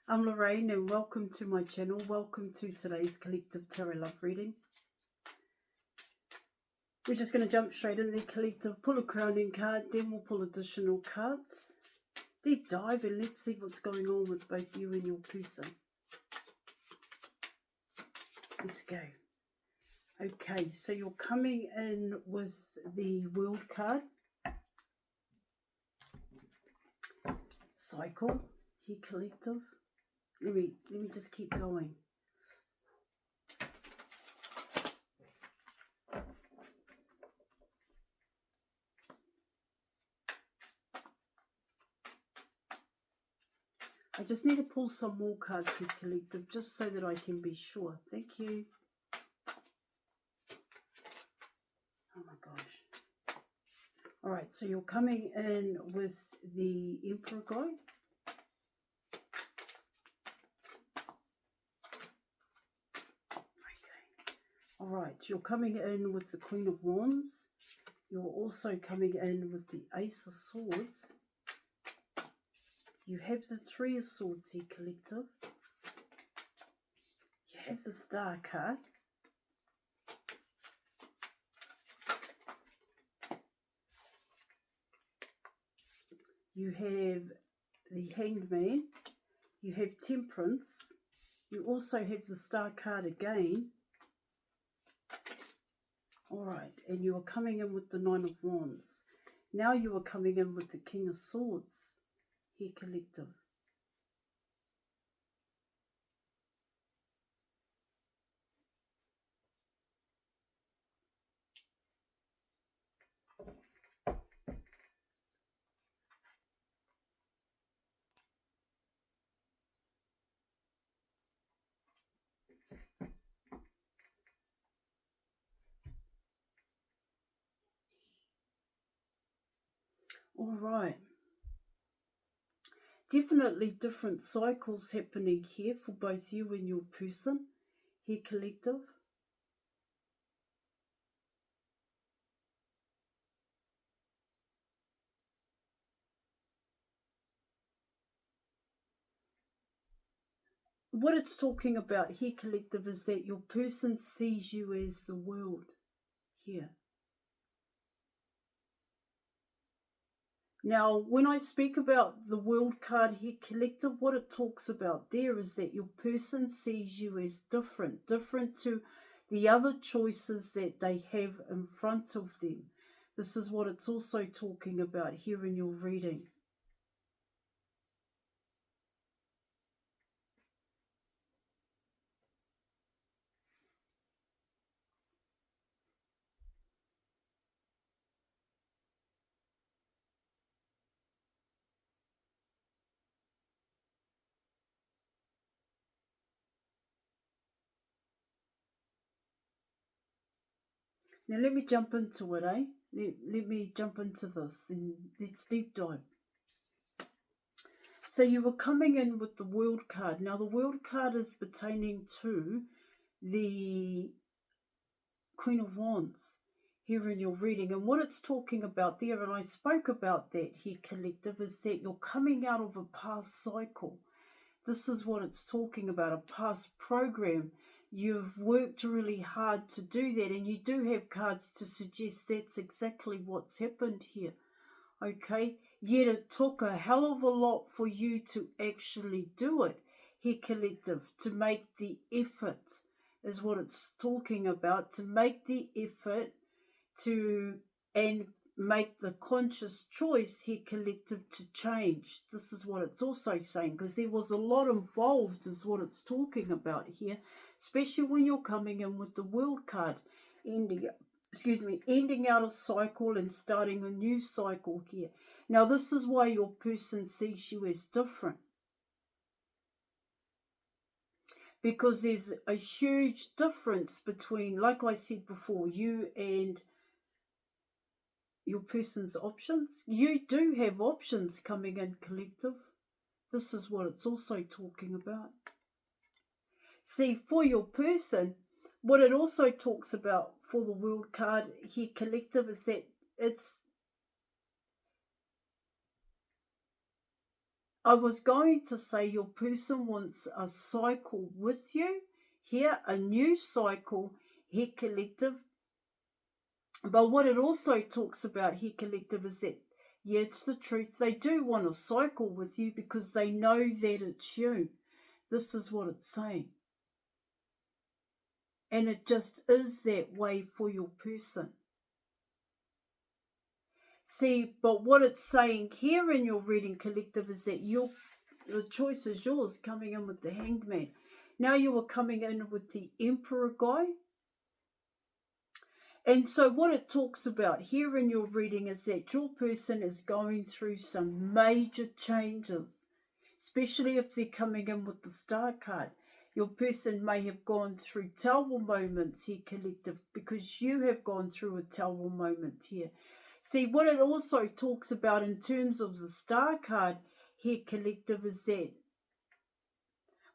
I'm Lorraine and welcome to my channel. Welcome to today's Collective Tarot Love reading. We're just going to jump straight in the collective, pull a crowning card, then we'll pull additional cards. Deep dive and let's see what's going on with both you and your person. Let's go. Okay, so you're coming in with the World card. Cycle, here collective. Let me just keep going. I just need to pull some more cards for collective just so that I can be sure. Thank you. Oh my gosh. Alright, so you're coming in with the Emperor guy. Alright, you're coming in with the Queen of Wands. You're also coming in with the Ace of Swords. You have the Three of Swords here, collective. You have the Star card. You have the Hanged Man. You have Temperance. You also have the Star card again. Alright, and you are coming in with the Nine of Wands. Now you are coming in with the King of Swords. Here, collective. Alright. Definitely different cycles happening here for both you and your person. Here, collective. What it's talking about here, collective, is that your person sees you as the world here. Now, when I speak about the World card here, collective, what it talks about there is that your person sees you as different to the other choices that they have in front of them. This is what it's also talking about here in your reading. Now let me jump into it, eh? Let me jump into this and let's deep dive. So you were coming in with the World card. Now the World card is pertaining to the Queen of Wands here in your reading. And what it's talking about there, and I spoke about that here, collective, is that you're coming out of a past cycle. This is what it's talking about, a past program. You've worked really hard to do that, and you do have cards to suggest that's exactly what's happened here. Okay, yet it took a hell of a lot for you to actually do it here, collective, to make the effort is what it's talking about, to make the effort to and make the conscious choice here, collective, to change. This is what it's also saying, because there was a lot involved is what it's talking about here, especially when you're coming in with the World card, ending out a cycle and starting a new cycle here. Now this is why your person sees you as different, because there's a huge difference between, like I said before, you and your person's options. You do have options coming in, collective. This is what it's also talking about. See, for your person, what it also talks about for the World card here, collective, is that it's I was going to say your person wants a cycle with you here, a new cycle here, collective. But what it also talks about here, collective, is that, yeah, it's the truth. They do want a cycle with you because they know that it's you. This is what it's saying. And it just is that way for your person. See, but what it's saying here in your reading, collective, is that the choice is yours, coming in with the Hanged Man. Now you are coming in with the Emperor guy. And so what it talks about here in your reading is that your person is going through some major changes, especially if they're coming in with the Star card. Your person may have gone through terrible moments here, collective, because you have gone through a terrible moment here. See, what it also talks about in terms of the Star card here, collective, is that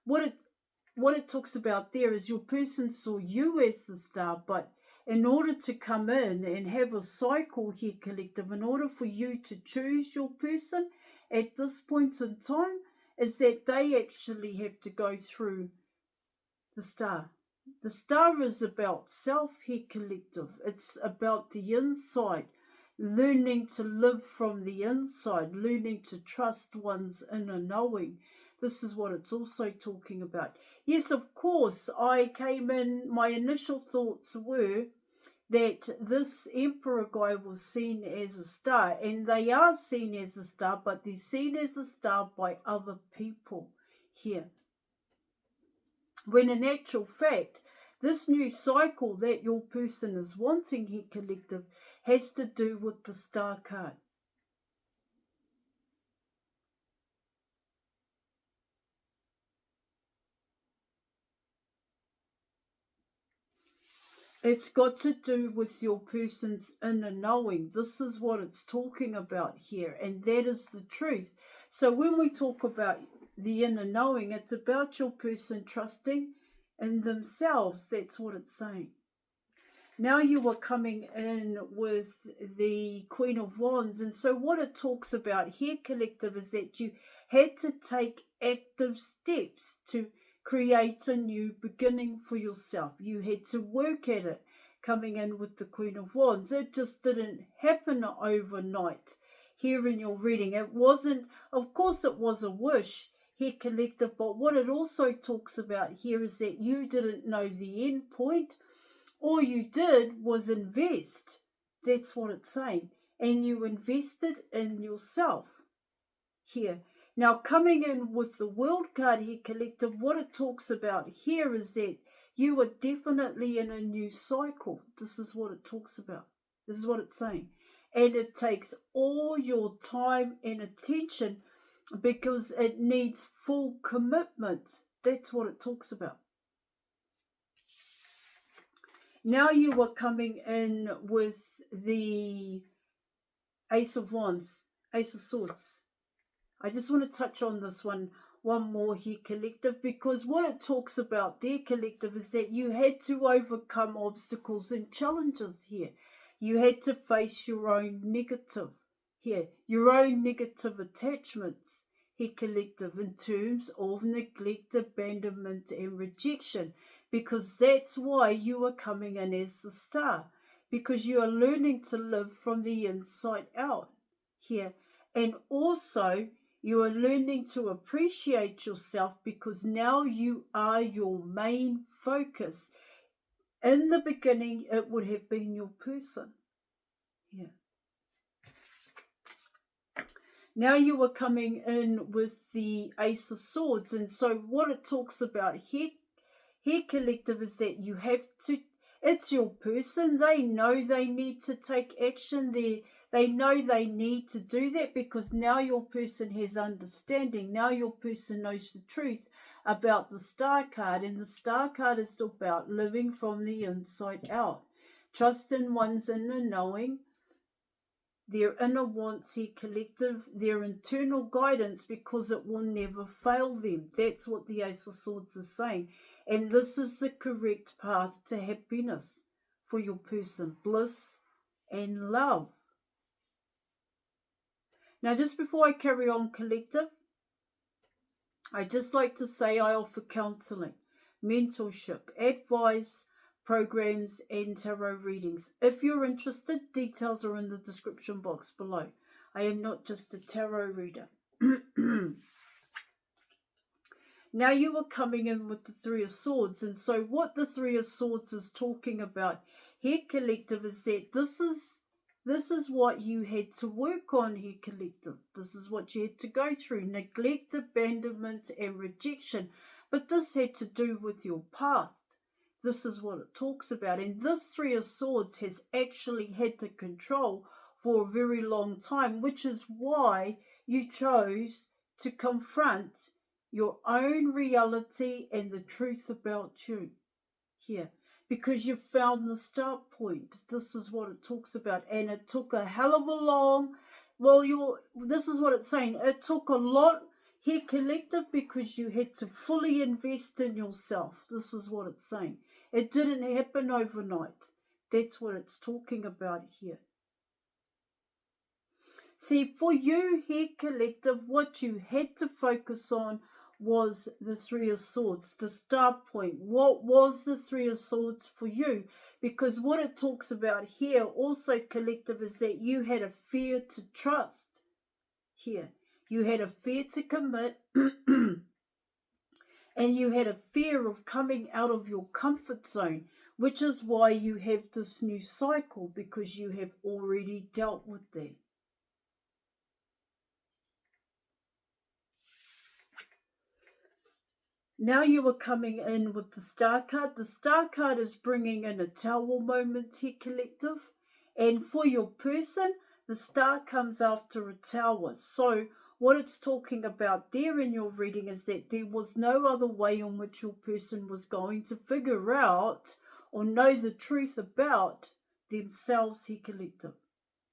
what it talks about there is your person saw you as the star, but in order to come in and have a cycle here, collective, in order for you to choose your person at this point in time, is that they actually have to go through the star. The star is about self here, collective. It's about the inside, learning to live from the inside, learning to trust one's inner knowing. This is what it's also talking about. Yes, of course, my initial thoughts were that this Emperor guy was seen as a star, and they are seen as a star, but they're seen as a star by other people here. When in actual fact, this new cycle that your person is wanting here, collective, has to do with the Star card. It's got to do with your person's inner knowing. This is what it's talking about here, and that is the truth. So when we talk about the inner knowing, it's about your person trusting in themselves. That's what it's saying. Now you are coming in with the Queen of Wands. And so what it talks about here, collective, is that you had to take active steps to create a new beginning for yourself. You had to work at it, coming in with the Queen of Wands. It just didn't happen overnight here in your reading. It wasn't, of course it was a wish here, collective, but what it also talks about here is that you didn't know the end point. All you did was invest. That's what it's saying. And you invested in yourself here. Now, coming in with the World card here, collective, what it talks about here is that you are definitely in a new cycle. This is what it talks about. This is what it's saying. And it takes all your time and attention because it needs full commitment. That's what it talks about. Now you are coming in with the Ace of Wands, Ace of Swords. I just want to touch on this one more here, collective, because what it talks about there, collective, is that you had to overcome obstacles and challenges here. You had to face your own negative here, your own negative attachments here, collective, in terms of neglect, abandonment, and rejection. Because that's why you are coming in as the star, because you are learning to live from the inside out here. And also you are learning to appreciate yourself because now you are your main focus. In the beginning, it would have been your person here. Now you are coming in with the Ace of Swords. And so what it talks about here, collective, is that you have to, it's your person. They know they need to take action. They know they need to do that because now your person has understanding. Now your person knows the truth about the Star card. And the Star card is about living from the inside out. Trust in one's inner knowing, their inner wants here, collective, their internal guidance, because it will never fail them. That's what the Ace of Swords is saying. And this is the correct path to happiness for your person, bliss and love. Now, just before I carry on, collective, I just like to say I offer counselling, mentorship, advice, programs, and tarot readings. If you're interested, details are in the description box below. I am not just a tarot reader. Now you are coming in with the Three of Swords, and so what the Three of Swords is talking about here, collective, is that this is what you had to work on here, collective. This is what you had to go through: neglect, abandonment, and rejection. But this had to do with your past. This is what it talks about, and this Three of Swords has actually had to control for a very long time, which is why you chose to confront your own reality and the truth about you here, because you found the start point. This is what it talks about, and it took a hell of a long, this is what it's saying, it took a lot here, collective, because you had to fully invest in yourself. This is what it's saying. It didn't happen overnight. That's what it's talking about here. See, for you here, collective, what you had to focus on was the Three of Swords, the start point. What was the Three of Swords for you? Because what it talks about here also, collective, is that you had a fear to trust here. You had a fear to commit and you had a fear of coming out of your comfort zone, which is why you have this new cycle, because you have already dealt with that. Now you are coming in with the Star card. The Star card is bringing in a Tower moment here, collective. And for your person, the Star comes after a Tower. So what it's talking about there in your reading is that there was no other way in which your person was going to figure out or know the truth about themselves here, collective.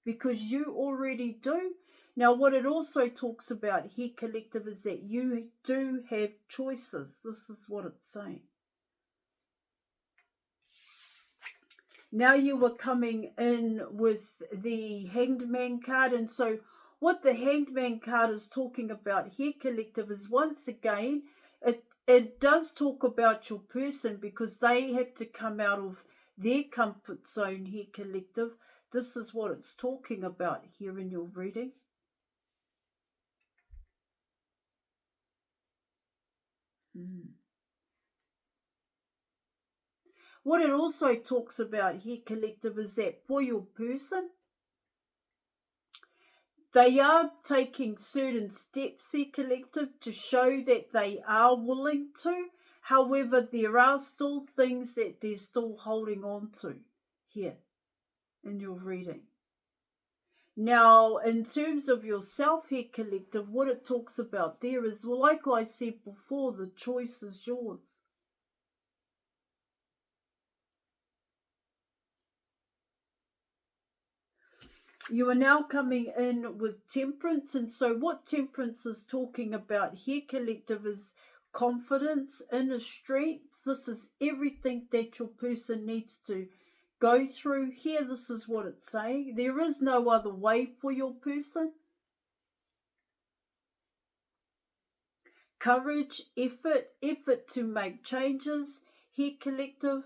Because you already do. Now, what it also talks about here, collective, is that you do have choices. This is what it's saying. Now you are coming in with the Hanged Man card. And so what the Hanged Man card is talking about here, collective, is once again, it does talk about your person, because they have to come out of their comfort zone here, collective. This is what it's talking about here in your reading. What it also talks about here, collective, is that for your person, they are taking certain steps here, collective, to show that they are willing to. However, there are still things that they're still holding on to here in your reading. Now, in terms of yourself here, collective, what it talks about there is, well, like I said before, the choice is yours. You are now coming in with Temperance, and so what Temperance is talking about here, collective, is confidence, inner strength. This is everything that your person needs to go through here. This is what it's saying. There is no other way for your person. Courage, effort to make changes here, collective.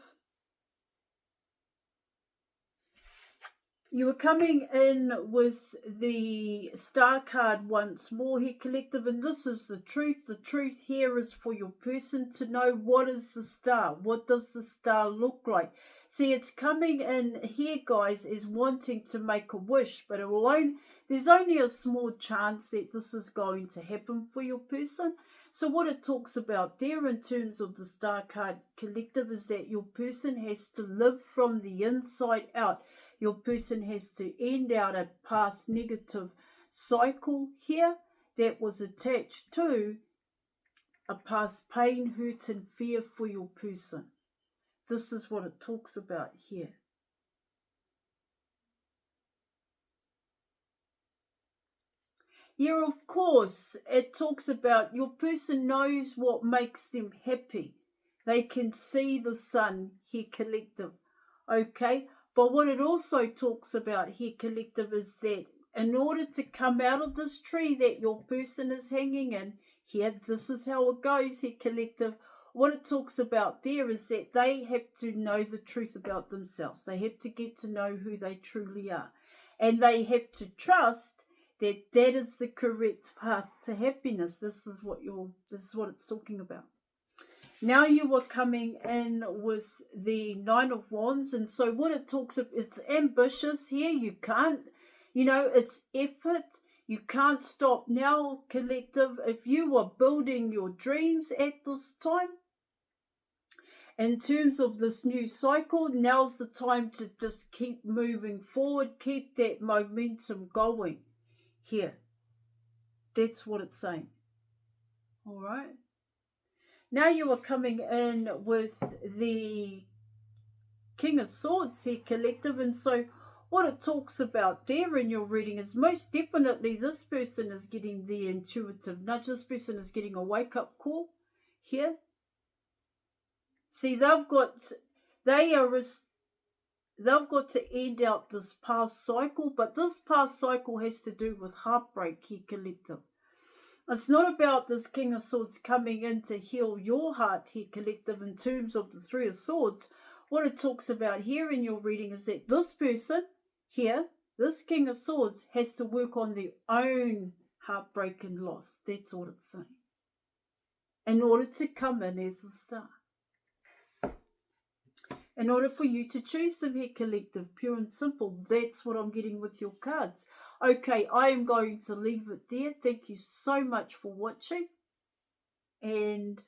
You are coming in with the Star card once more here, collective, and this is the truth. The truth here is for your person to know what is the star. What does the star look like? See, it's coming in here, guys, is wanting to make a wish, but there's only a small chance that this is going to happen for your person. So what it talks about there in terms of the Star card, collective, is that your person has to live from the inside out. Your person has to end out a past negative cycle here that was attached to a past pain, hurt, and fear for your person. This is what it talks about here. Yeah, of course, it talks about your person knows what makes them happy. They can see the sun here, collective. Okay? But what it also talks about here, collective, is that in order to come out of this tree that your person is hanging in Here, this is how it goes here, collective. What it talks about there is that they have to know the truth about themselves. They have to get to know who they truly are. And they have to trust that that is the correct path to happiness. This is what it's talking about. Now you are coming in with the Nine of Wands, and so what it talks about, it's ambitious here. You can't, it's effort. You can't stop. Now, collective, if you are building your dreams at this time, in terms of this new cycle, now's the time to just keep moving forward, keep that momentum going here. That's what it's saying. All right. Now you are coming in with the King of Swords here, collective, and so what it talks about there in your reading is most definitely this person is getting the intuitive nudge. This person is getting a wake-up call here. See, they've got to end out this past cycle, but this past cycle has to do with heartbreak here, collective. It's not about this King of Swords coming in to heal your heart here, collective, in terms of the Three of Swords. What it talks about here in your reading is that this person here, this King of Swords, has to work on their own heartbreak and loss. That's what it's saying. In order to come in as a star. In order for you to choose them here, collective, pure and simple. That's what I'm getting with your cards. Okay, I am going to leave it there. Thank you so much for watching. And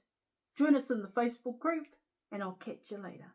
join us in the Facebook group, and I'll catch you later.